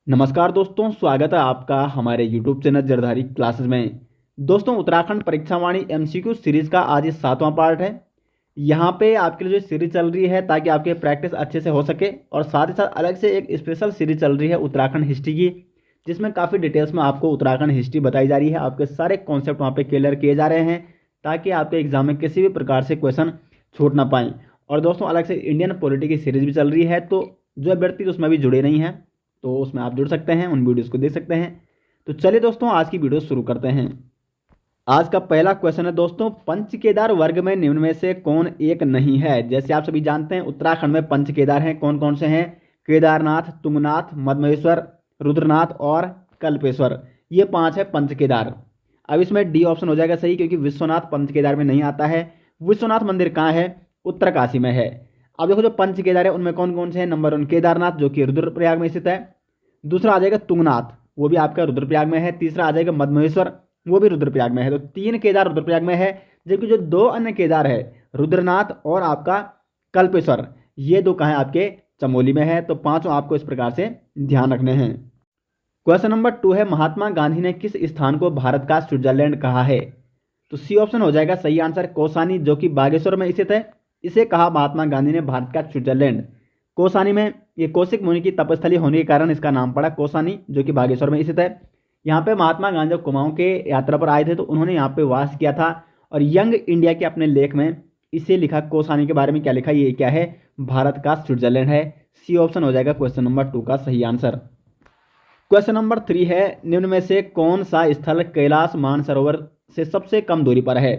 नमस्कार दोस्तों, स्वागत है आपका हमारे YouTube चैनल जरधारी क्लासेस में। दोस्तों, उत्तराखंड परीक्षा वाणी MCQ सीरीज का आज ये 7वां पार्ट है। यहाँ पे आपके लिए जो सीरीज चल रही है ताकि आपके प्रैक्टिस अच्छे से हो सके, और साथ ही साथ अलग से एक स्पेशल सीरीज चल रही है उत्तराखंड हिस्ट्री की, जिसमें काफ़ी डिटेल्स में आपको उत्तराखंड हिस्ट्री बताई जा रही है। आपके सारे कॉन्सेप्ट वहाँ पे क्लियर किए जा रहे हैं ताकि आपके एग्जाम में किसी भी प्रकार से क्वेश्चन छूट ना पाएँ। और दोस्तों, अलग से इंडियन पॉलिटी की सीरीज भी चल रही है, तो जो अभ्यर्थी उसमें भी जुड़े नहीं हैं तो उसमें आप जुड़ सकते हैं, उन वीडियोस को देख सकते हैं। तो चलिए दोस्तों, आज की वीडियो शुरू करते हैं। आज का पहला क्वेश्चन है दोस्तों, पंच केदार वर्ग में निम्न में से कौन एक नहीं है। जैसे आप सभी जानते हैं, उत्तराखंड में पंच केदार हैं। कौन कौन से हैं? केदारनाथ, तुंगनाथ, मदमहेश्वर, रुद्रनाथ और कल्पेश्वर। ये 5 है पंच केदार। अब इसमें डी ऑप्शन हो जाएगा सही, क्योंकि विश्वनाथ पंच केदार में नहीं आता है। विश्वनाथ मंदिर कहाँ है? उत्तरकाशी में है। अब देखो, जो पंच केदार है उनमें कौन कौन से हैं। नंबर 1 केदारनाथ, जो कि रुद्रप्रयाग में स्थित है। दूसरा आ जाएगा तुंगनाथ, वो भी आपका रुद्रप्रयाग में है। तीसरा आ जाएगा मदमहेश्वर, वो भी रुद्रप्रयाग में है। तो 3 केदार रुद्रप्रयाग में है, जबकि जो 2 अन्य केदार है, रुद्रनाथ और आपका कल्पेश्वर, ये 2 कहाँ है? आपके चमोली में है। तो 5 आपको इस प्रकार से ध्यान रखने हैं। क्वेश्चन नंबर 2 है, महात्मा गांधी ने किस स्थान को भारत का स्विट्जरलैंड कहा है? तो सी ऑप्शन हो जाएगा सही आंसर, कौसानी, जो कि बागेश्वर में स्थित है। इसे कहा महात्मा गांधी ने भारत का स्विट्जरलैंड। कौसानी में ये कौशिक मुनि की तपस्थली होने के कारण इसका नाम पड़ा कौसानी, जो कि बागेश्वर में स्थित है। यहाँ पे महात्मा गांधी जब कुमाऊं के यात्रा पर आए थे तो उन्होंने यहाँ पे वास किया था, और यंग इंडिया के अपने लेख में इसे लिखा, कौसानी के बारे में क्या लिखा, ये क्या है? भारत का स्विट्जरलैंड है। सी ऑप्शन हो जाएगा क्वेश्चन नंबर 2 का सही आंसर। क्वेश्चन नंबर 3 है, निम्न में से कौन सा स्थल कैलाश मानसरोवर से सबसे कम दूरी पर है?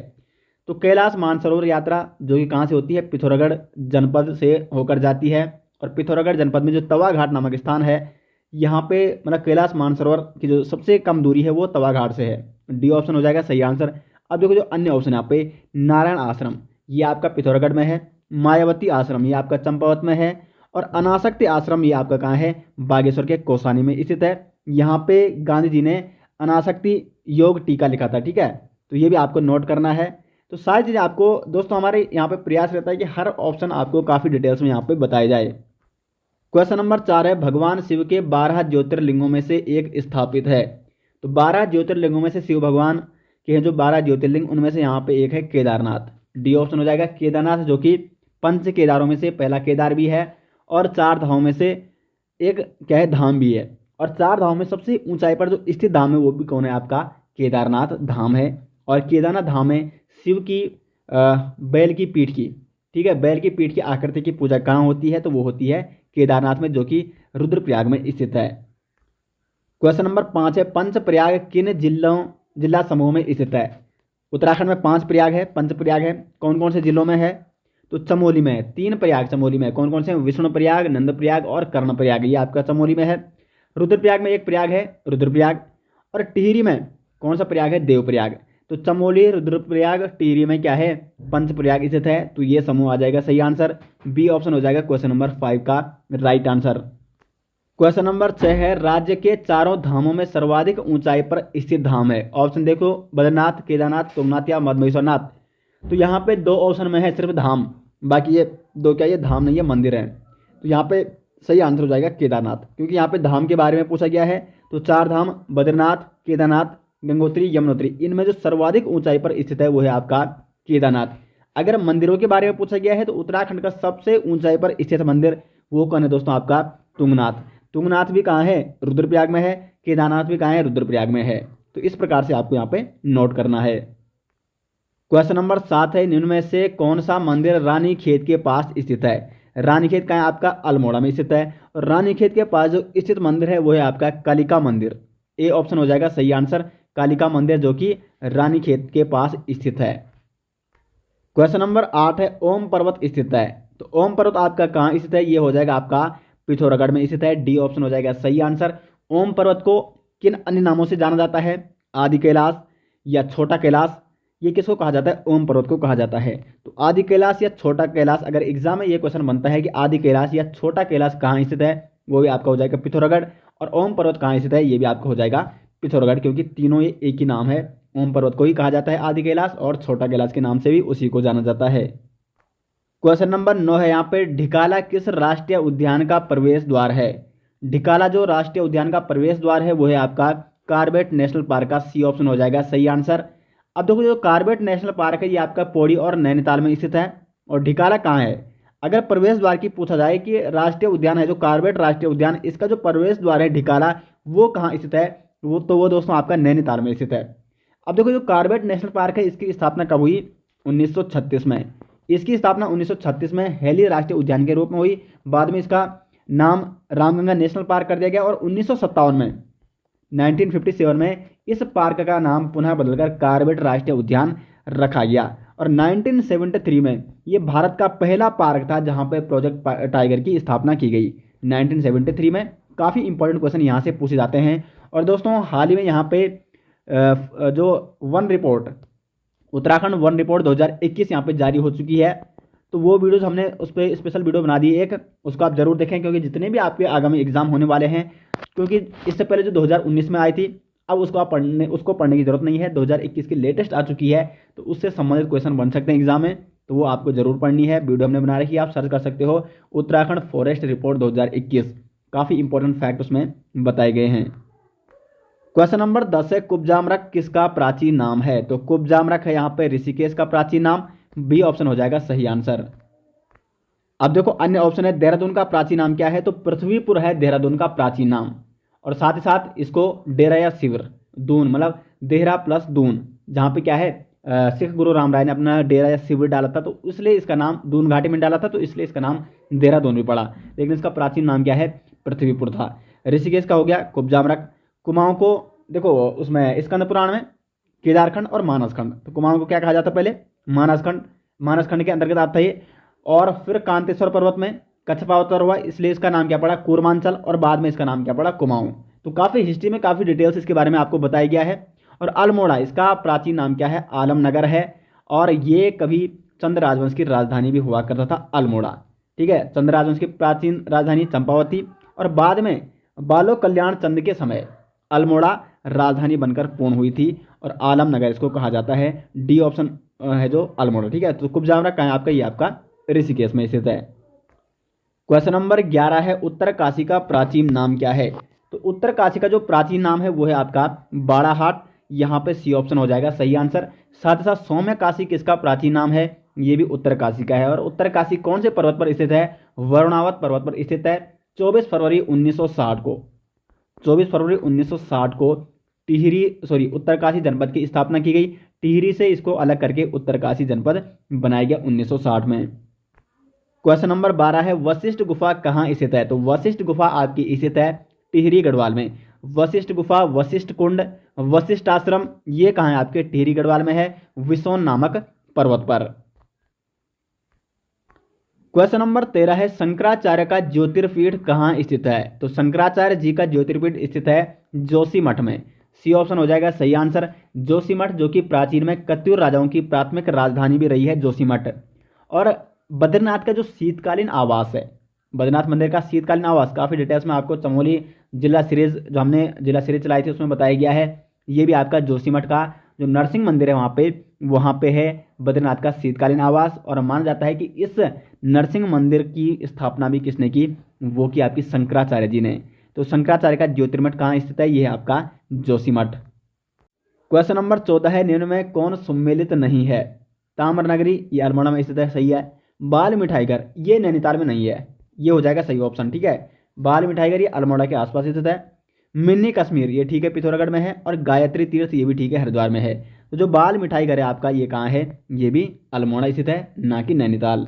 तो कैलाश मानसरोवर यात्रा जो कि कहाँ से होती है? पिथौरागढ़ जनपद से होकर जाती है। और पिथौरागढ़ जनपद में जो तवा घाट नामक स्थान है, यहाँ पे मतलब कैलाश मानसरोवर की जो सबसे कम दूरी है वो तवा घाट से है। डी ऑप्शन हो जाएगा सही आंसर। अब देखो, जो अन्य ऑप्शन यहाँ पे, नारायण आश्रम ये आपका पिथौरागढ़ में है, मायावती आश्रम ये आपका चंपावत में है, और अनासक्ति आश्रम ये आपका कहाँ है? बागेश्वर के कौसानी में स्थित है। यहाँ पे गांधी जी ने अनासक्ति योग टीका लिखा था, ठीक है। तो ये भी आपको नोट करना है। तो सारी चीज़ें आपको दोस्तों, हमारे यहाँ पे प्रयास रहता है कि हर ऑप्शन आपको काफ़ी डिटेल्स में यहाँ पे बताया जाए। क्वेश्चन नंबर 4 है, भगवान शिव के 12 ज्योतिर्लिंगों में से एक स्थापित है। तो 12 ज्योतिर्लिंगों में से शिव भगवान के जो 12 ज्योतिर्लिंग, उनमें से यहाँ पे एक है केदारनाथ। डी ऑप्शन हो जाएगा केदारनाथ, जो कि पंच केदारों में से पहला केदार भी है, और 4 धामों में से एक क्या है? धाम भी है। और 4 धामों में सबसे ऊंचाई पर जो स्थित धाम है वो भी कौन है? आपका केदारनाथ धाम है। और केदारनाथ धाम में शिव की बैल की पीठ की, ठीक है, बैल की पीठ की आकृति की पूजा कहाँ होती है? तो वो होती है केदारनाथ में, जो कि रुद्रप्रयाग में स्थित है। क्वेश्चन नंबर 5 है, पंच प्रयाग किन जिला समूह में स्थित है? उत्तराखंड में 5 प्रयाग है, पंच प्रयाग है। कौन कौन से जिलों में है? तो चमोली में है। 3 प्रयाग चमोली में है। कौन कौन से हैं? विष्णु प्रयाग, नंद प्रयाग और कर्ण प्रयाग, ये आपका चमोली में है। रुद्रप्रयाग में एक प्रयाग है, रुद्रप्रयाग। और टिहरी में कौन सा प्रयाग है? देवप्रयाग। तो चमोली, रुद्रप्रयाग, टिहरी में क्या है? पंच प्रयाग स्थित है। तो ये समूह आ जाएगा सही आंसर। बी ऑप्शन हो जाएगा क्वेश्चन नंबर 5 का राइट आंसर। क्वेश्चन नंबर 6 है, राज्य के चारों धामों में सर्वाधिक ऊंचाई पर स्थित धाम है। ऑप्शन देखो, बद्रीनाथ, केदारनाथ, तुंगनाथ या मदमहेश्वरनाथ। तो यहाँ पे 2 ऑप्शन में है सिर्फ धाम, बाकी ये 2 क्या, ये धाम नहीं है, मंदिर है। तो यहाँ पे सही आंसर हो जाएगा केदारनाथ, क्योंकि यहाँ पे धाम के बारे में पूछा गया है। तो 4 धाम बद्रीनाथ, केदारनाथ, गंगोत्री, यमुनोत्री, इनमें जो सर्वाधिक ऊंचाई पर स्थित है वो है आपका केदारनाथ। अगर मंदिरों के बारे में पूछा गया है तो उत्तराखंड का सबसे ऊंचाई पर स्थित मंदिर वो कौन है दोस्तों? आपका तुंगनाथ। तुंगनाथ भी कहाँ है? रुद्रप्रयाग में है। केदारनाथ भी कहाँ है? रुद्रप्रयाग में है। तो इस प्रकार से आपको यहाँ पे नोट करना है। क्वेश्चन नंबर 7 है, निम्न में से कौन सा मंदिर रानी खेत के पास स्थित है? रानी खेत कहाँ है? आपका अल्मोड़ा में स्थित है। और रानी खेत के पास जो स्थित मंदिर है वो है आपका कालिका मंदिर। ए ऑप्शन हो जाएगा सही आंसर, कालिका मंदिर, जो कि रानी खेत के पास स्थित है। क्वेश्चन नंबर 8 है, ओम पर्वत स्थित है। तो ओम पर्वत आपका कहाँ स्थित है? ये हो जाएगा आपका पिथौरागढ़ में स्थित है। डी ऑप्शन हो जाएगा सही आंसर। ओम पर्वत को किन अन्य नामों से जाना जाता है? आदि कैलाश या छोटा कैलाश, ये किसको कहा जाता है? ओम पर्वत को कहा जाता है। तो आदि कैलाश या छोटा कैलाश, अगर एग्जाम में ये क्वेश्चन बनता है कि आदि कैलाश या छोटा कैलाश कहाँ स्थित है, वो भी आपका हो जाएगा पिथौरागढ़। और ओम पर्वत कहाँ स्थित है, ये भी आपका हो जाएगा पिथौरागढ़, क्योंकि तीनों ये एक ही नाम है। ओम पर्वत को ही कहा जाता है आदि कैलाश, और छोटा कैलाश के नाम से भी उसी को जाना जाता है। क्वेश्चन नंबर 9 है, यहाँ पे ढिकाला किस राष्ट्रीय उद्यान का प्रवेश द्वार है? ढिकाला जो राष्ट्रीय उद्यान का प्रवेश द्वार है वो है आपका कार्बेट नेशनल पार्क का सी ऑप्शन हो जाएगा सही आंसर। अब देखो जो कार्बेट नेशनल पार्क है ये आपका पौड़ी और नैनीताल में स्थित है। और ढिकाला कहाँ है? अगर प्रवेश द्वार की पूछा जाए कि राष्ट्रीय उद्यान है जो कार्बेट राष्ट्रीय उद्यान, इसका जो प्रवेश द्वार है ढिकाला वो कहाँ स्थित है, वो दोस्तों आपका नैनीताल में स्थित है। अब देखो जो कार्बेट नेशनल पार्क है इसकी स्थापना कब हुई? 1936 में। इसकी स्थापना 1936 में हेली राष्ट्रीय उद्यान के रूप में हुई। बाद में इसका नाम रामगंगा नेशनल पार्क कर दिया गया और 1957 में 1957 में इस पार्क का नाम पुनः बदलकर कार्बेट राष्ट्रीय उद्यान रखा गया। और 1973 में ये भारत का पहला पार्क था जहां पे प्रोजेक्ट टाइगर की स्थापना की गई 1973 में। काफ़ी इंपॉर्टेंट क्वेश्चन यहाँ से पूछे जाते हैं। और दोस्तों हाल ही में यहाँ पे जो one report Uttarakhand one report 2021 यहाँ पे जारी हो चुकी है। तो वो वीडियोस हमने उस पर स्पेशल वीडियो बना दी एक, उसको आप जरूर देखें क्योंकि जितने भी आपके आगामी एग्जाम होने वाले हैं, क्योंकि इससे पहले जो 2019 में आई थी अब उसको पढ़ने की जरूरत नहीं है। 2021 की लेटेस्ट आ चुकी है तो उससे संबंधित क्वेश्चन बन सकते हैं एग्जाम में, तो वो आपको जरूर पढ़नी है। वीडियो हमने बना रखी है, आप सर्च कर सकते हो उत्तराखंड फॉरेस्ट रिपोर्ट 2021। काफ़ी इंपॉर्टेंट फैक्ट उसमें बताए गए हैं। क्वेश्चन नंबर 10 है कुब्जामरक किसका प्राचीन नाम है? तो कुब्जामरक है यहाँ पे ऋषिकेश का प्राचीन नाम, बी ऑप्शन हो जाएगा सही आंसर। अब देखो अन्य ऑप्शन है देहरादून का प्राचीन नाम क्या है? तो पृथ्वीपुर है देहरादून का प्राचीन नाम। और साथ ही साथ इसको डेरा या शिविर दून मतलब देहरा प्लस दून, जहाँ पे क्या है सिख गुरु राम राय ने अपना डेरा या शिविर डाला था तो इसलिए इसका नाम दून घाटी में डाला था, तो इसलिए इसका नाम देहरादून भी पड़ा, लेकिन इसका प्राचीन नाम क्या है? पृथ्वीपुर था। ऋषिकेश का हो गया कुब्जामरक। कुमाऊं को देखो उसमें स्कंद पुराण में केदारखंड और मानसखंड, तो कुमाऊं को क्या कहा जाता पहले? मानसखंड के अंतर्गत आता है। और फिर कांतेश्वर पर्वत में कच्छपा अवतार हुआ, इसलिए इसका नाम क्या पड़ा? कूर्मांचल। और बाद में इसका नाम क्या पड़ा? कुमाऊं। तो काफ़ी हिस्ट्री में काफ़ी डिटेल्स इसके बारे में आपको बताया गया है। और अल्मोड़ा इसका प्राचीन नाम क्या है? आलमनगर है। और ये कभी चंद राजवंश की राजधानी भी हुआ करता था अल्मोड़ा, ठीक है। चंद राजवंश की प्राचीन राजधानी चंपावती और बाद में बालो कल्याण चंद के समय अल्मोड़ा राजधानी बनकर पूर्ण हुई थी और आलमनगर इसको कहा जाता है। डी ऑप्शन है जो अल्मोड़ा, ठीक है। तो कुब्जामरक कहाँ है आपका? ये आपका ऋषिकेश में स्थित है। क्वेश्चन नंबर 11 है उत्तरकाशी का प्राचीन नाम क्या है? तो उत्तरकाशी का जो प्राचीन नाम है वो है आपका बाड़ाहाट, यहाँ पे सी ऑप्शन हो जाएगा सही आंसर। साथ ही साथ सौम्यकाशी किसका प्राचीन नाम है? ये भी उत्तरकाशी का है। और उत्तरकाशी कौन से पर्वत पर स्थित है? वरुणावत पर्वत पर स्थित है। 24 फरवरी 1960 को उत्तरकाशी जनपद की स्थापना की गई। टिहरी से इसको अलग करके उत्तरकाशी जनपद बनाया गया 1960 में। क्वेश्चन नंबर 12 है वशिष्ठ गुफा कहाँ स्थित है? तो वशिष्ठ गुफा आपकी स्थित है टिहरी गढ़वाल में। वशिष्ठ गुफा, वशिष्ठ कुंड, वशिष्ठ आश्रम, ये कहाँ है? आपके टिहरी गढ़वाल में है, विसोन नामक पर्वत पर। क्वेश्चन नंबर 13 है शंकराचार्य का ज्योतिर्पीठ कहाँ स्थित है? तो शंकराचार्य जी का ज्योतिर्पीठ स्थित है जोशीमठ में। सी ऑप्शन हो जाएगा सही आंसर। जोशीमठ जो कि प्राचीन में कत्यूर राजाओं की प्राथमिक राजधानी भी रही है जोशीमठ। और बद्रीनाथ का जो शीतकालीन आवास है, बद्रीनाथ मंदिर का शीतकालीन आवास, काफ़ी डिटेल्स में आपको चमोली जिला सीरीज जो हमने जिला सीरीज चलाई थी उसमें बताया गया है। ये भी आपका जोशीमठ का जो नरसिंह मंदिर है वहाँ पे है बद्रीनाथ का शीतकालीन आवास। और माना जाता है कि इस नरसिंह मंदिर की स्थापना भी किसने की? वो की आपकी शंकराचार्य जी ने। तो शंकराचार्य का ज्योतिर्मठ कहाँ स्थित है? ये है आपका जोशीमठ। क्वेश्चन नंबर 14 है निम्न में कौन सम्मिलित नहीं है? ताम्रनगरी ये अल्मोड़ा में स्थित है, सही है। बाल मिठाईगर ये नैनीताल में नहीं है, ये हो जाएगा सही ऑप्शन, ठीक है। बाल मिठाईगर ये अल्मोड़ा के आसपास स्थित है। मिनी कश्मीर ये ठीक है पिथौरागढ़ में है। और गायत्री तीर्थ ये भी ठीक है हरिद्वार में है। तो जो बाल मिठाईगर है आपका ये कहाँ है? ये भी अल्मोड़ा स्थित है, ना कि नैनीताल।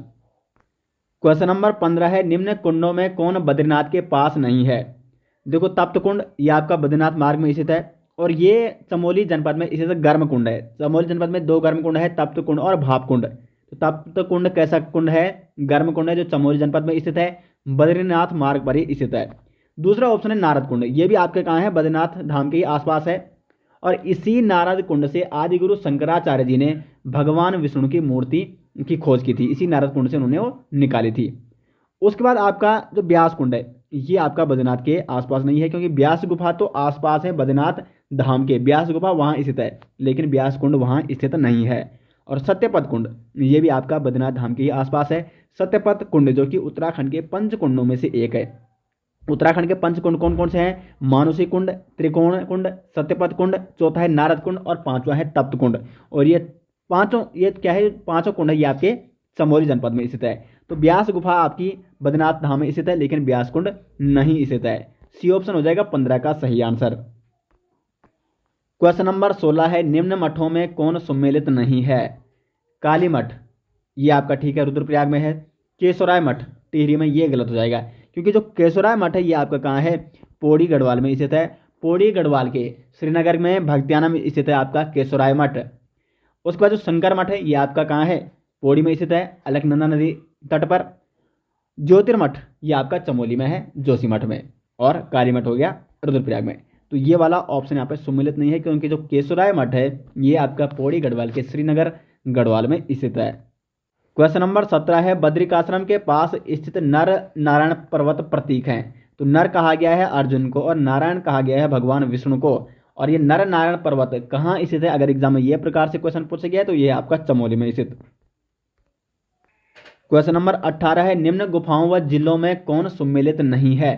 क्वेश्चन नंबर 15 है निम्न कुंडों में कौन बद्रीनाथ के पास नहीं है? देखो तप्त कुंड ये आपका बद्रीनाथ मार्ग में स्थित है। और ये चमोली जनपद में स्थित गर्म कुंड है। चमोली जनपद में 2 गर्म कुंड है, तप्त कुंड और भाप कुंड। तो तप्त कुंड कैसा कुंड है? गर्म कुंड है जो चमोली जनपद में स्थित है, बद्रीनाथ मार्ग पर ही स्थित है। दूसरा ऑप्शन है नारद कुंड, ये भी आपके कहाँ है? बद्रीनाथ धाम के ही आसपास है। और इसी नारद कुंड से आदि गुरु शंकराचार्य जी ने भगवान विष्णु की मूर्ति की खोज की थी, इसी नारद कुंड से उन्होंने वो निकाली थी। उसके बाद आपका जो व्यास कुंड है ये आपका बद्रीनाथ के आसपास नहीं है, क्योंकि व्यास गुफा तो आसपास है बद्रीनाथ धाम के, व्यास गुफा वहाँ स्थित है, लेकिन व्यास कुंड वहाँ स्थित नहीं है। और सत्यपथ कुंड ये भी आपका बद्रीनाथ धाम के ही आसपास है। सत्यपथ कुंड जो कि उत्तराखंड के 5 कुंडों में से एक है। उत्तराखंड के पंच कुंड कौन कौन से हैं? मानुषी कुंड, त्रिकोण कुंड, सत्यपथ कुंड, चौथा है नारद कुंड और पांचवा है तप्त कुंड। और ये पांचों, ये क्या है, पांचों कुंड है ये आपके चमोली जनपद में स्थित है। तो ब्यास गुफा आपकी बद्रीनाथ धाम में स्थित है, लेकिन ब्यास कुंड नहीं स्थित है। सी ऑप्शन हो जाएगा 15 का सही आंसर। क्वेश्चन नंबर 16 है, निम्न मठों में कौन सम्मिलित नहीं है? काली मठ, ये आपका ठीक है, रुद्रप्रयाग में है। केशवराय मठ टिहरी में, ये गलत हो जाएगा, क्योंकि जो केशवराय मठ है ये आपका कहाँ है? पौड़ी गढ़वाल में स्थित है। पौड़ी गढ़वाल के श्रीनगर में भक्तियाना में स्थित है आपका केशवराय मठ। उसके बाद जो शंकर मठ है ये आपका कहाँ है? पौड़ी में स्थित है, अलकनंदा नदी तट पर। ज्योतिर्मठ ये आपका चमोली में है, जोशीमठ में। और काली मठ हो गया रुद्रप्रयाग में। तो ये वाला ऑप्शन यहाँ पे सम्मिलित नहीं है, क्योंकि जो केशवराय मठ है ये आपका पौड़ी गढ़वाल के श्रीनगर गढ़वाल में स्थित है। क्वेश्चन नंबर 17 है, बद्रिकाश्रम के पास स्थित नर नारायण पर्वत प्रतीक हैं। तो नर कहा गया है अर्जुन को और नारायण कहा गया है भगवान विष्णु को। और ये नर नारायण पर्वत कहाँ स्थित है? अगर एग्जाम में ये प्रकार से क्वेश्चन पूछा गया है तो ये आपका चमोली में स्थित। क्वेश्चन नंबर 18 है, निम्न गुफाओं व जिलों में कौन सम्मिलित नहीं है?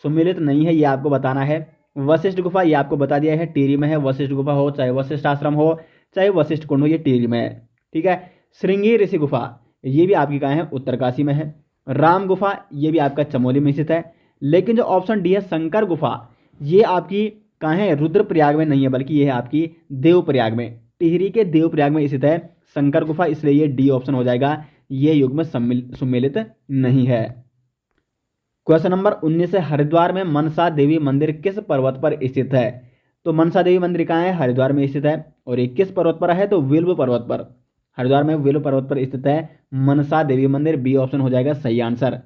सम्मिलित नहीं है ये आपको बताना है। वशिष्ठ गुफा ये आपको बता दिया है, टिहरी में है। वशिष्ठ गुफा हो चाहे वशिष्ठ आश्रम हो चाहे वशिष्ठ कुंड हो, ये टिहरी में है। ठीक है। श्रृंगी ऋषि गुफा ये भी आपकी कहाँ है? उत्तरकाशी में है। राम गुफा ये भी आपका चमोली में स्थित है। लेकिन जो ऑप्शन डी है शंकर गुफा, ये आपकी कहाँ है? रुद्रप्रयाग में नहीं है, बल्कि ये है आपकी देवप्रयाग में। टिहरी के देवप्रयाग में स्थित है शंकर गुफा, इसलिए ये डी ऑप्शन हो जाएगा, ये युग में सम्मिलित नहीं है। क्वेश्चन नंबर 19 है, हरिद्वार में मनसा देवी मंदिर किस पर्वत पर स्थित है? तो मनसा देवी मंदिर कहाँ है? हरिद्वार में स्थित है। और ये किस पर्वत पर है? तो विल्व पर्वत पर। हरिद्वार में विल्व पर्वत पर स्थित है मनसा देवी मंदिर, बी ऑप्शन हो जाएगा सही आंसर।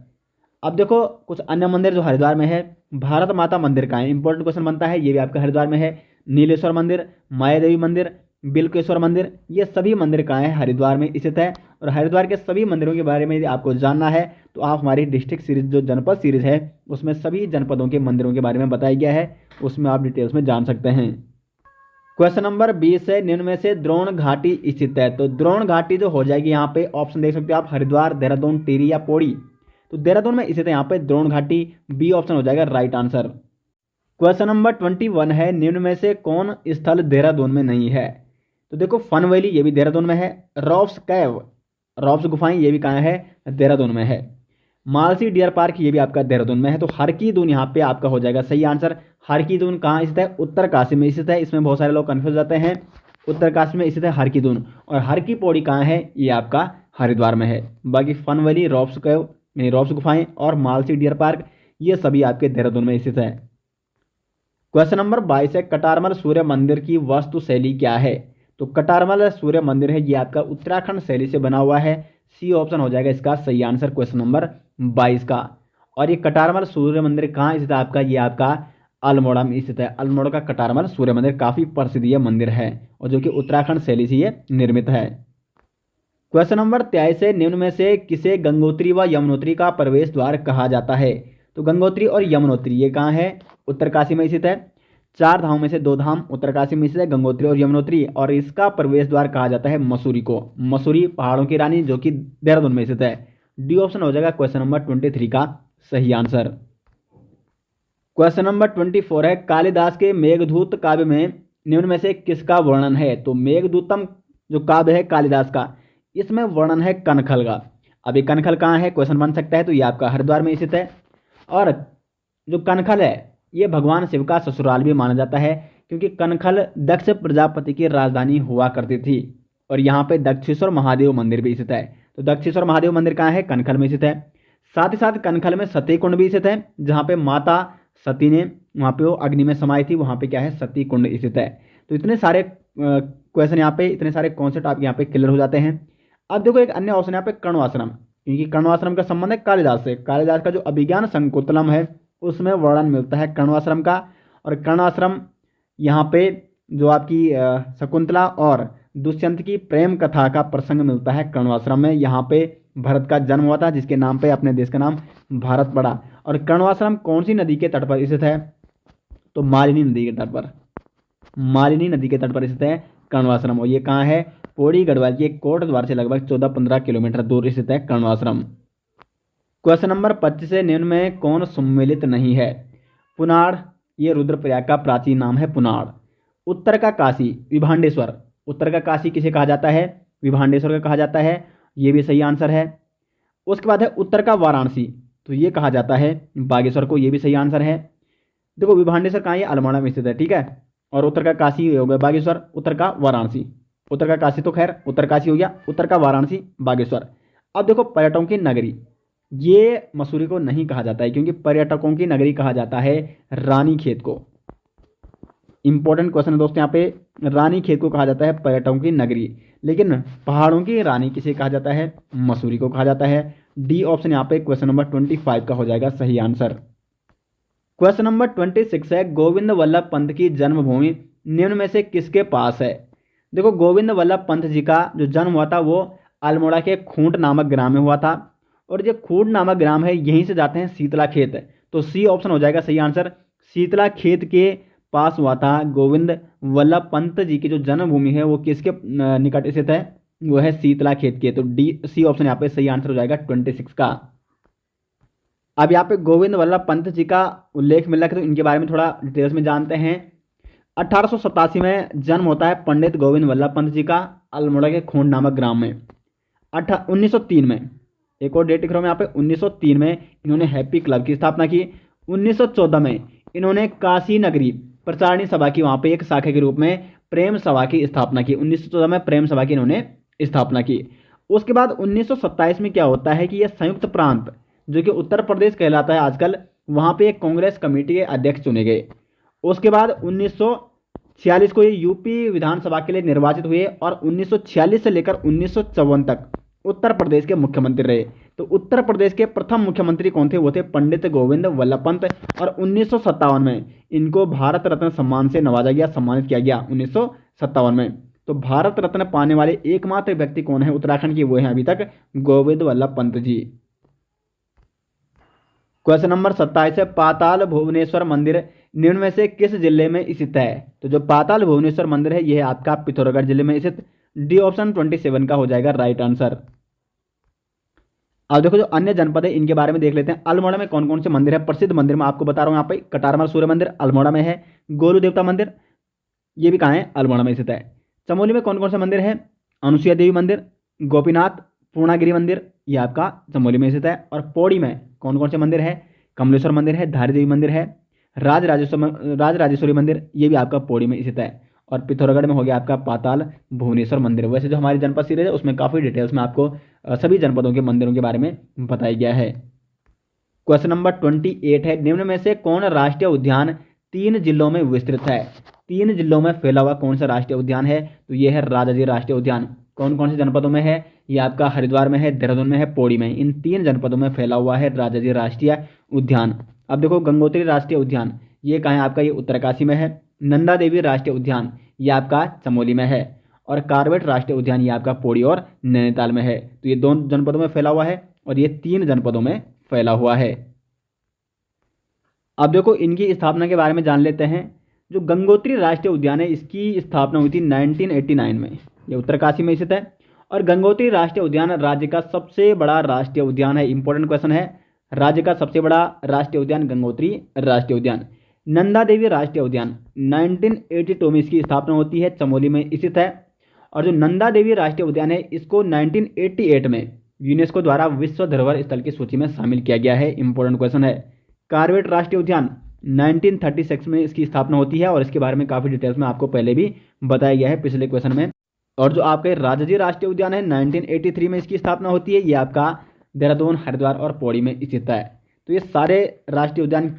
अब देखो कुछ अन्य मंदिर जो हरिद्वार में है, भारत माता मंदिर कहाँ है? इंपॉर्टेंट क्वेश्चन बनता है, ये भी आपका हरिद्वार में है। नीलेश्वर मंदिर, माया देवी मंदिर, बिल्केश्वर मंदिर, ये सभी मंदिर कहाँ है? हरिद्वार में स्थित है। और हरिद्वार के सभी मंदिरों के बारे में यदि आपको जानना है तो आप हमारी डिस्ट्रिक्ट सीरीज जो जनपद सीरीज है उसमें सभी जनपदों के मंदिरों के बारे में बताया गया है, उसमें आप डिटेल्स में जान सकते हैं। क्वेश्चन नंबर 20 है, निम्न में से द्रोण घाटी स्थित है? तो द्रोण घाटी जो हो जाएगी यहाँ पे ऑप्शन देख सकते हो आप, हरिद्वार, देहरादून, टिहरी या पौड़ी। तो देहरादून में स्थित है यहाँ पे द्रोण घाटी, बी ऑप्शन हो जाएगा राइट आंसर। क्वेश्चन नंबर 21 है, निम्न में से कौन स्थल देहरादून में नहीं है? तो देखो फन वैली ये भी देहरादून में है। रॉफ्स कैव, रॉफ्स गुफाएं ये भी कहाँ है? देहरादून में है। मालसी डियर पार्क ये भी आपका देहरादून में है। तो हर की दून यहाँ पे आपका हो जाएगा सही आंसर। हर की दून कहाँ स्थित है? उत्तरकाशी में स्थित है। इसमें बहुत सारे लोग कन्फ्यूज जाते हैं। उत्तरकाशी में स्थित है हर की दून। और हर की पौड़ी कहाँ है? ये आपका हरिद्वार में है। बाकी फन वैली, रॉफ्स कैव यानी रॉफ्स गुफाएं और मालसी डियर पार्क ये सभी आपके देहरादून में स्थित है। क्वेश्चन नंबर 22 है, कटारमल सूर्य मंदिर की वास्तु शैली क्या है? तो कटारमल सूर्य मंदिर है ये आपका उत्तराखंड शैली से बना हुआ है, सी ऑप्शन हो जाएगा इसका सही आंसर क्वेश्चन नंबर 22 का। और ये कटारमल सूर्य मंदिर कहाँ स्थित है आपका? ये आपका अल्मोड़ा में स्थित है। अल्मोड़ा का कटारमल सूर्य मंदिर काफी प्रसिद्ध ये मंदिर है और जो कि उत्तराखंड शैली से ये निर्मित है। क्वेश्चन नंबर 23 है, निम्न में से किसे गंगोत्री व यमुनोत्री का प्रवेश द्वार कहा जाता है? तो गंगोत्री और यमुनोत्री ये कहाँ है? उत्तरकाशी में स्थित है। 4 धामों में से 2 धाम उत्तरकाशी में स्थित है, गंगोत्री और यमुनोत्री। और इसका प्रवेश द्वार कहा जाता है मसूरी को। मसूरी पहाड़ों की रानी जो कि देहरादून में स्थित है। डी ऑप्शन हो जाएगा क्वेश्चन नंबर 23 का सही आंसर। क्वेश्चन नंबर 24 है, कालिदास के मेघदूत काव्य में निम्न में से किसका वर्णन है? तो मेघदूतम जो काव्य है कालिदास का, इसमें वर्णन है कनखल का। अभी कनखल कहाँ है? क्वेश्चन बन सकता है। तो ये आपका हरिद्वार में स्थित है। और जो कनखल है ये भगवान शिव का ससुराल भी माना जाता है, क्योंकि कनखल दक्ष प्रजापति की राजधानी हुआ करती थी। और यहाँ पे दक्षेश्वर महादेव मंदिर भी स्थित है। तो दक्षेश्वर महादेव मंदिर कहाँ है? कनखल में स्थित है। साथ ही साथ कनखल में सती कुंड भी स्थित है, जहाँ पे माता सती ने वहाँ पे वो अग्नि में समाई थी, वहाँ पे क्या है? सती कुंड स्थित है। तो इतने सारे क्वेश्चन यहाँ पे, इतने सारे कॉन्सेप्ट आप यहाँ पे क्लियर हो जाते हैं। अब देखो एक अन्य ऑप्शन यहाँ पे कण्वाश्रम, क्योंकि कण्वाश्रम का संबंध है कालिदास से। कालिदास का जो अभिज्ञान शंकुतलम है उसमें वर्णन मिलता है कण्वाश्रम का। और कण्वाश्रम यहाँ पे जो आपकी शकुंतला और दुष्यंत की प्रेम कथा का प्रसंग मिलता है कण्वाश्रम में। यहाँ पे भरत का जन्म हुआ था, जिसके नाम पे अपने देश का नाम भारत पड़ा। और कण्वाश्रम कौन सी नदी के तट पर स्थित है? तो मालिनी नदी के तट पर। मालिनी नदी के तट पर स्थित है कण्वाश्रम। और ये कहाँ है? पौड़ी गढ़वाल के कोट द्वार से लगभग 14-15 किलोमीटर दूर स्थित है कण्वाश्रम। क्वेश्चन नंबर 25 है, निम्न में कौन सम्मिलित नहीं है? पुनाड़, ये रुद्रप्रयाग का प्राचीन नाम है पुनाड़। उत्तर का काशी विभांडेश्वर, उत्तर का काशी किसे कहा जाता है? विभांडेश्वर का कहा जाता है, ये भी सही आंसर है। उसके बाद है उत्तर का वाराणसी, तो ये कहा जाता है बागेश्वर को, ये भी सही आंसर है। देखो विभांडेश्वर कहाँ है? ये अल्मोड़ा में स्थित है, ठीक है। और उत्तर का काशी हो गया बागेश्वर, उत्तर का वाराणसी। उत्तर का काशी तो खैर उत्तर काशी हो गया, उत्तर का वाराणसी बागेश्वर। अब देखो पर्यटकों की नगरी, ये मसूरी को नहीं कहा जाता है, क्योंकि पर्यटकों की नगरी कहा जाता है रानीखेत को। इंपॉर्टेंट क्वेश्चन है दोस्तों यहाँ पे, रानीखेत को कहा जाता है पर्यटकों की नगरी, लेकिन पहाड़ों की रानी किसे कहा जाता है? मसूरी को कहा जाता है। डी ऑप्शन यहाँ पे क्वेश्चन नंबर 25 का हो जाएगा सही आंसर। क्वेश्चन नंबर 26 है, गोविंद वल्लभ पंत की जन्मभूमि निम्न में से किसके पास है? देखो गोविंद वल्लभ पंत जी का जो जन्म हुआ था वो अल्मोड़ा के खूंट नामक ग्राम में हुआ था, और जो खूंट नामक ग्राम है यहीं से जाते हैं शीतला खेत, तो सी ऑप्शन हो जाएगा सही आंसर। शीतला खेत के पास हुआ था गोविंद वल्लभ पंत जी की जो जन्मभूमि है वो किसके निकट स्थित है? वो है शीतला खेत के, तो डी सी ऑप्शन यहाँ पे सही आंसर हो जाएगा 26 का। अब यहाँ पे गोविंद वल्लभ पंत जी का उल्लेख मिल रहा है, तो इनके बारे में थोड़ा डिटेल्स में जानते हैं। 1887 में जन्म होता है पंडित गोविंद वल्लभ पंत जी का अल्मोड़ा के खूंट नामक ग्राम में। 1903 में, एक और डेट लिख रहा हूँ यहाँ पे, 1903 में इन्होंने हैप्पी क्लब की स्थापना की। 1914 में इन्होंने काशी नगरी प्रचारणी सभा की, वहाँ पे एक शाखा के रूप में प्रेम सभा की स्थापना की। 1914 में प्रेम सभा की इन्होंने स्थापना की। उसके बाद 1927 में क्या होता है कि यह संयुक्त प्रांत जो कि उत्तर प्रदेश कहलाता है आजकल, वहाँ पे एक कांग्रेस कमेटी के अध्यक्ष चुने गए। उसके बाद 1946 को ये यूपी विधानसभा के लिए निर्वाचित हुए, और 1946 से लेकर 1954 तक उत्तर प्रदेश के मुख्यमंत्री रहे। तो उत्तर प्रदेश के प्रथम मुख्यमंत्री कौन थे? वो थे पंडित गोविंद वल्लभ पंत, और 1957 में इनको भारत रत्न सम्मान से नवाजा गया, सम्मानित किया गया 1957 में। तो भारत रत्न पाने वाले एकमात्र व्यक्ति कौन है उत्तराखंड के? वो हैं अभी तक गोविंद वल्लभ पंत जी। क्वेश्चन नंबर 27 है, पाताल भुवनेश्वर मंदिर निम्न में से किस जिले में स्थित है? तो जो पाताल भुवनेश्वर मंदिर है यह आपका पिथौरागढ़ जिले में स्थित। डी ऑप्शन 27 का हो जाएगा राइट आंसर। अब देखो जो अन्य जनपद है इनके बारे में देख लेते हैं। अल्मोड़ा में कौन कौन से मंदिर है? प्रसिद्ध मंदिर मैं आपको बता रहा हूँ यहाँ पे, कटारमल सूर्य मंदिर अल्मोड़ा में है। गोलू देवता मंदिर, ये भी कहाँ है? अल्मोड़ा में स्थित है। चमोली में कौन कौन से मंदिर है? अनुसुईया देवी मंदिर, गोपीनाथ, पूर्णागिरि मंदिर, ये आपका चमोली में स्थित है। और पौड़ी में कौन कौन से मंदिर है? कमलेश्वर मंदिर है, धारी देवी मंदिर है, राजराजेश्वरी मंदिर, ये भी आपका पौड़ी में स्थित है। और पिथौरागढ़ में हो गया आपका पाताल भुवनेश्वर मंदिर। वैसे जो हमारी जनपद सीरीज है उसमें काफ़ी डिटेल्स में आपको सभी जनपदों के मंदिरों के बारे में बताया गया है। क्वेश्चन नंबर 28 है, निम्न में से कौन राष्ट्रीय उद्यान 3 जिलों में विस्तृत है? 3 जिलों में फैला हुआ कौन सा राष्ट्रीय उद्यान है? तो ये है राजाजी राष्ट्रीय उद्यान। कौन कौन से जनपदों में है? ये आपका हरिद्वार में है, देहरादून में है, पौड़ी में। इन 3 जनपदों में फैला हुआ है राजाजी राष्ट्रीय उद्यान। अब देखो गंगोत्री राष्ट्रीय उद्यान ये कहाँ है आपका? ये उत्तरकाशी में है। नंदा देवी राष्ट्रीय उद्यान ये आपका चमोली में है। और कार्बेट राष्ट्रीय उद्यान ये आपका पौड़ी और नैनीताल में है। तो ये 2 जनपदों में फैला हुआ है और ये 3 जनपदों में फैला हुआ है। अब देखो इनकी स्थापना के बारे में जान लेते हैं। जो गंगोत्री राष्ट्रीय उद्यान है इसकी स्थापना हुई थी 1989 में, ये उत्तरकाशी में स्थित है। और गंगोत्री राष्ट्रीय उद्यान राज्य का सबसे बड़ा राष्ट्रीय उद्यान है। इंपॉर्टेंट क्वेश्चन है, राज्य का सबसे बड़ा राष्ट्रीय उद्यान गंगोत्री राष्ट्रीय उद्यान। नंदा देवी राष्ट्रीय उद्यान 1982 में इसकी स्थापना होती है, चमोली में स्थित है। और जो नंदा देवी राष्ट्रीय उद्यान है इसको 1988 में यूनेस्को द्वारा विश्व धरोहर स्थल की सूची में शामिल किया गया है। इंपॉर्टेंट क्वेश्चन है। कार्बेट राष्ट्रीय उद्यान 1936 में इसकी स्थापना होती है और इसके बारे में काफ़ी डिटेल्स में आपको पहले भी बताया गया है पिछले क्वेश्चन में। और जो आपके राजाजी राष्ट्रीय उद्यान है 1983 में इसकी स्थापना होती है, ये आपका देहरादून, हरिद्वार और पौड़ी में स्थित है। तो ये सारे राष्ट्रीय उद्यान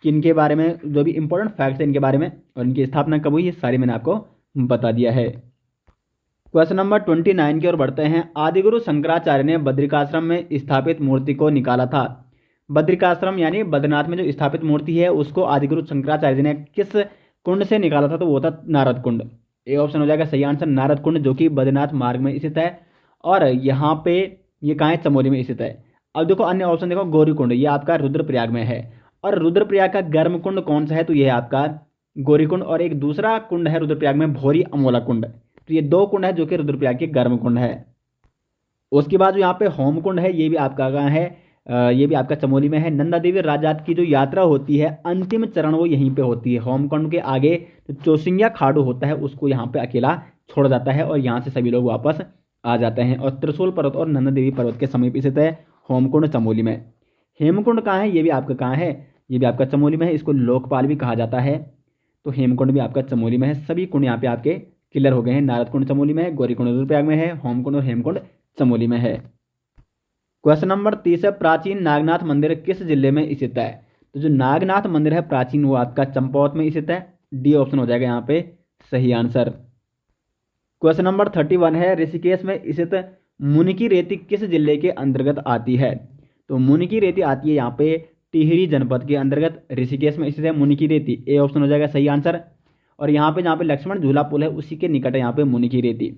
किनके बारे में, जो भी इंपॉर्टेंट फैक्ट्स हैं इनके बारे में और इनकी स्थापना कब हुई, ये सारी मैंने आपको बता दिया है। क्वेश्चन नंबर 29 की ओर बढ़ते हैं। आदिगुरु शंकराचार्य ने बद्रिकाश्रम में स्थापित मूर्ति को निकाला था। बद्रिकाश्रम यानी बद्रीनाथ में जो स्थापित मूर्ति है उसको आदिगुरु शंकराचार्य जी ने किस कुंड से निकाला था? तो वो था नारद कुंड। ए ऑप्शन हो जाएगा सही आंसर, नारद कुंड, जो कि बद्रीनाथ मार्ग में स्थित है और यहाँ पे ये कहाँ है? चमोली में स्थित है। अब देखो अन्य ऑप्शन देखो, गौरी कुंड ये आपका रुद्रप्रयाग में है। और रुद्रप्रयाग का गर्म कुंड कौन सा है? तो ये है आपका गौरी कुंड। और एक दूसरा कुंड है रुद्रप्रयाग में, भौरी अमोला कुंड। तो ये 2 कुंड है जो कि रुद्रप्रयाग के गर्म कुंड है। उसके बाद जो यहाँ पे होम कुंड है ये भी आपका कहाँ है? ये भी आपका चमोली में है। नंदा देवी राजात की जो यात्रा होती है अंतिम चरण वो यहीं पे होती है। होमकुंड के आगे जो चौसिंग्या खाडू होता है उसको यहाँ पे अकेला छोड़ा जाता है और यहाँ से सभी लोग वापस आ जाते हैं। और त्रिशूल पर्वत और नंदा देवी पर्वत के समीप स्थित है होमकुंड चमोली में। हेमकुंड कहाँ है, ये भी आपका कहाँ है, ये भी आपका चमोली में है। इसको लोकपाल भी कहा जाता है। तो हेमकुंड भी आपका चमोली में है। सभी कुंड यहाँ पे आपके क्लियर हो गए हैं। नारद कुंड चमोली में है, गौरीकुंड रुद्रप्रयाग में है, होमकुंड और हेमकुंड चमोली में है। क्वेश्चन नंबर 30 है, प्राचीन नागनाथ मंदिर किस जिले में स्थित है। तो जो नागनाथ मंदिर है प्राचीन वो आपका चंपावत में स्थित है। डी ऑप्शन हो जाएगा यहाँ पे सही आंसर। क्वेश्चन नंबर 31 है, ऋषिकेश में स्थित मुनिकी रेती किस जिले के अंतर्गत आती है। तो मुनिकी रेती आती है यहाँ पे टिहरी जनपद के अंतर्गत। ऋषिकेश में स्थित है मुनिकी रेती, ए ऑप्शन हो जाएगा सही आंसर। और यहाँ पे जहाँ पे लक्ष्मण झूला पुल है उसी के निकट है यहाँ पे मुनिकी रेती।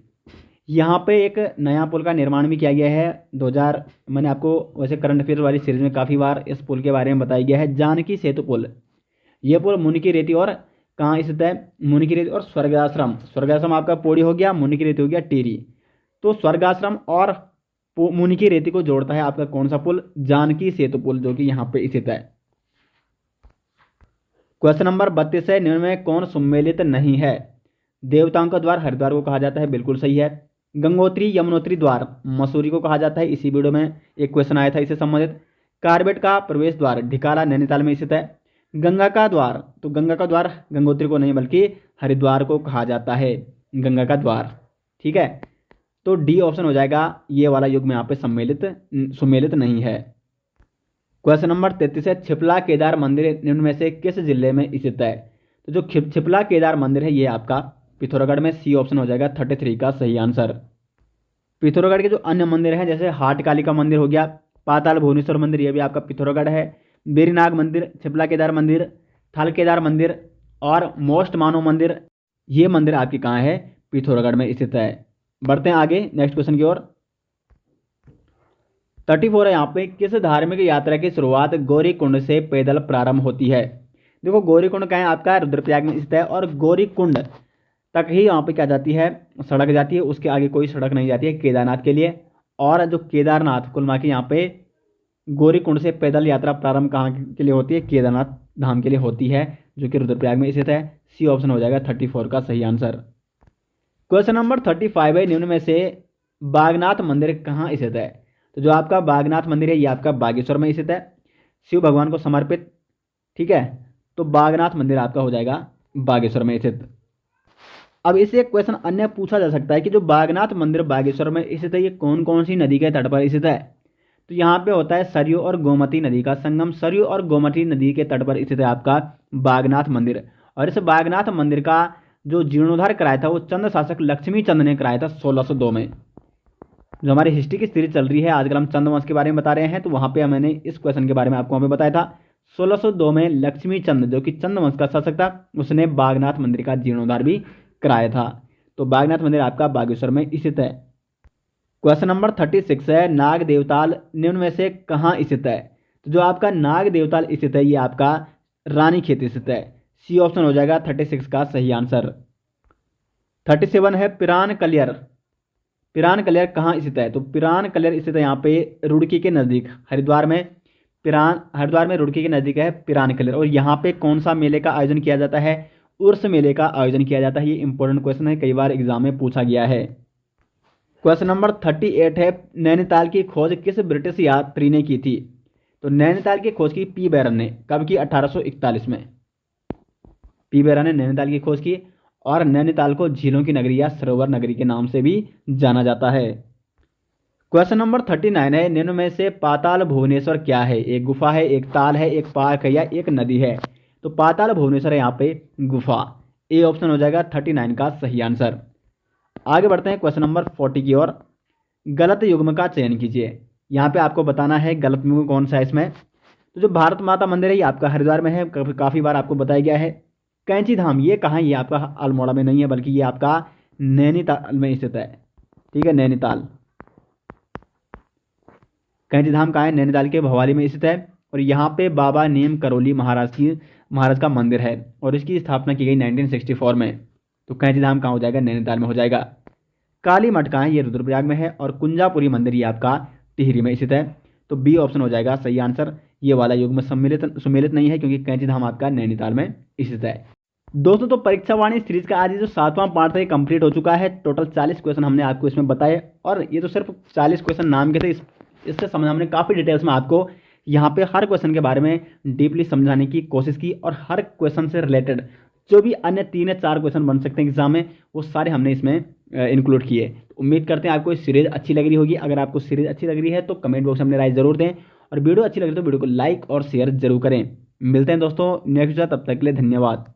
यहाँ पे एक नया पुल का निर्माण भी किया गया है 2000। मैंने आपको वैसे करंट अफेयर वाली सीरीज में काफ़ी बार इस पुल के बारे में बताया गया है, जानकी सेतु पुल। ये पुल मुनिकी रेती और कहाँ स्थित है, मुनिकी रेती और स्वर्गाश्रम। स्वर्गाश्रम आपका पौड़ी हो गया, मुनिकी रेती हो गया टिहरी। तो स्वर्गाश्रम और मुनिकी रेती को जोड़ता है आपका कौन सा पुल, जानकी सेतु पुल, जो कि यहाँ पे स्थित है। क्वेश्चन नंबर 32 है, निम्न में कौन सम्मिलित नहीं है। देवताओं का द्वार हरिद्वार को कहा जाता है, बिल्कुल सही है। गंगोत्री यमुनोत्री द्वार मसूरी को कहा जाता है, इसी वीडियो में एक क्वेश्चन आया था इससे संबंधित। कार्बेट का प्रवेश द्वार ढिकाला नैनीताल में स्थित है। गंगा का द्वार, तो गंगा का द्वार गंगोत्री को नहीं बल्कि हरिद्वार को कहा जाता है, गंगा का द्वार। ठीक है, तो डी ऑप्शन हो जाएगा, ये वाला युग में यहाँ पे सम्मिलित नहीं है। क्वेश्चन नंबर 33 है, छिपला केदार मंदिर निम्न में से किस जिले में स्थित है। तो जो छिपला केदार मंदिर है ये आपका पिथौरागढ़ में, सी ऑप्शन हो जाएगा 33 का सही आंसर। पिथौरागढ़ के जो अन्य मंदिर हैं जैसे हाट काली का मंदिर हो गया, पाताल भुवनेश्वर मंदिर, ये भी आपका पिथौरागढ़ है। बेरीनाग मंदिर, छिपला केदार मंदिर, थल केदार मंदिर और मोस्ट मानव मंदिर, ये मंदिर आपकी कहाँ है, पिथौरागढ़ में स्थित है। बढ़ते हैं आगे नेक्स्ट क्वेश्चन की ओर। 34 है यहाँ पे, किस धार्मिक यात्रा की शुरुआत गौरीकुंड से पैदल प्रारंभ होती है। देखो गौरीकुंड कहाँ है आपका, रुद्रप्रयाग में स्थित है। और गौरीकुंड तक ही यहाँ पे क्या जाती है, सड़क जाती है, उसके आगे कोई सड़क नहीं जाती है केदारनाथ के लिए। और जो केदारनाथ कुल मिला के यहाँ पे गौरीकुंड से पैदल यात्रा प्रारंभ कहाँ के लिए होती है, केदारनाथ धाम के लिए होती है, जो कि रुद्रप्रयाग में स्थित है। सी ऑप्शन हो जाएगा 34 का सही आंसर। क्वेश्चन नंबर 35 है, निम्न में से बागनाथ मंदिर कहाँ स्थित है। तो जो आपका बागनाथ मंदिर है ये आपका बागेश्वर में स्थित है, शिव भगवान को समर्पित। ठीक है, तो बागनाथ मंदिर आपका हो जाएगा बागेश्वर में स्थित। अब इससे एक क्वेश्चन अन्य पूछा जा सकता है कि जो बागनाथ मंदिर बागेश्वर में स्थित है ये कौन कौन सी नदी के तट पर स्थित है। तो यहाँ पे होता है सरयू और गोमती नदी का संगम। सरयू और गोमती नदी के तट पर स्थित है आपका बागनाथ मंदिर। और इस बागनाथ मंदिर का जो जीर्णोद्धार कराया था वो चंद शासक लक्ष्मी चंद ने कराया था 1602 में। जो हमारी हिस्ट्री की सीरीज चल रही है, आजकल हम चंद वंश के बारे में बता रहे हैं, तो वहाँ पे मैंने इस क्वेश्चन के बारे में आपको वहाँ पे बताया था। 1602 में लक्ष्मी चंद जो कि चंद वंश का शासक था उसने बागनाथ मंदिर का जीर्णोद्धार भी कराया था। तो बागनाथ मंदिर आपका बागेश्वर में स्थित है। क्वेश्चन नंबर 36 है, नाग देवताल निम्न में से कहाँ स्थित है। तो जो आपका नाग देवताल स्थित है ये आपका रानीखेत स्थित है। सी ऑप्शन हो जाएगा 36 का सही आंसर। 37 है, पिरान कलियर। पिरान कलियर कहाँ स्थित है। तो पिरान कलियर स्थित है यहाँ पे रुड़की के नज़दीक, हरिद्वार में। हरिद्वार में रुड़की के नज़दीक है पिरान कलियर। और यहाँ पे कौन सा मेले का आयोजन किया जाता है, उर्स मेले का आयोजन किया जाता है। ये इंपॉर्टेंट क्वेश्चन है, कई बार एग्जाम में पूछा गया है। क्वेश्चन नंबर 38 है, नैनीताल की खोज किस ब्रिटिश यात्री ने की थी। तो नैनीताल की खोज की पी बैरन ने, कब की, 1841 में। पी बैरन ने नैनीताल की खोज की। और नैनीताल को झीलों की नगरी या सरोवर नगरी के नाम से भी जाना जाता है। क्वेश्चन नंबर 39 है, निम्न में से पाताल भुवनेश्वर क्या है। एक गुफा है, एक ताल है, एक पार्क है या एक नदी है। तो पाताल भुवनेश्वर है यहाँ पे गुफा। ए ऑप्शन हो जाएगा 39 का सही आंसर। आगे बढ़ते हैं क्वेश्चन नंबर 40 की ओर। गलत युग्म का चयन कीजिए। यहाँ पे आपको बताना है गलत युग्म कौन सा है इसमें। तो जो भारत माता मंदिर है ये आपका हरिद्वार में है, काफ़ी बार आपको बताया गया है। कैंची धाम ये कहाँ, ये आपका अल्मोड़ा में नहीं है बल्कि ये आपका नैनीताल में स्थित है। ठीक है, नैनीताल। कैंची धाम कहाँ है, नैनीताल के भवाली में स्थित है। और यहाँ पे बाबा नीम करोली महाराज का मंदिर है और इसकी स्थापना की गई 1964 में। तो कैंची धाम कहाँ हो जाएगा, नैनीताल में हो जाएगा। काली मठ कहाँ है, ये रुद्रप्रयाग में है। और कुंजापुरी मंदिर ये आपका टिहरी में स्थित है। तो बी ऑप्शन हो जाएगा सही आंसर। ये वाला युग्म सुमेलित नहीं है क्योंकि कैंची धाम आपका नैनीताल में स्थित है। दोस्तों तो परीक्षा वाणी सीरीज का आज ये जो 7वां पार्ट था ये कंप्लीट हो चुका है। टोटल 40 क्वेश्चन हमने आपको इसमें बताए और ये तो सिर्फ 40 क्वेश्चन नाम के थे। इससे समझ हमने काफ़ी डिटेल्स में आपको यहाँ पे हर क्वेश्चन के बारे में डीपली समझाने की कोशिश की और हर क्वेश्चन से रिलेटेड जो भी अन्य 3 या 4 क्वेश्चन बन सकते हैं एग्जाम में वो सारे हमने इसमें इंक्लूड किए। तो उम्मीद करते हैं आपको इस सीरीज अच्छी लग रही होगी। अगर आपको सीरीज अच्छी लग रही है तो कमेंट बॉक्स में अपनी राय जरूर दें और वीडियो अच्छी लगे तो वीडियो को लाइक और शेयर जरूर करें। मिलते हैं दोस्तों नेक्स्ट, तब तक के लिए धन्यवाद।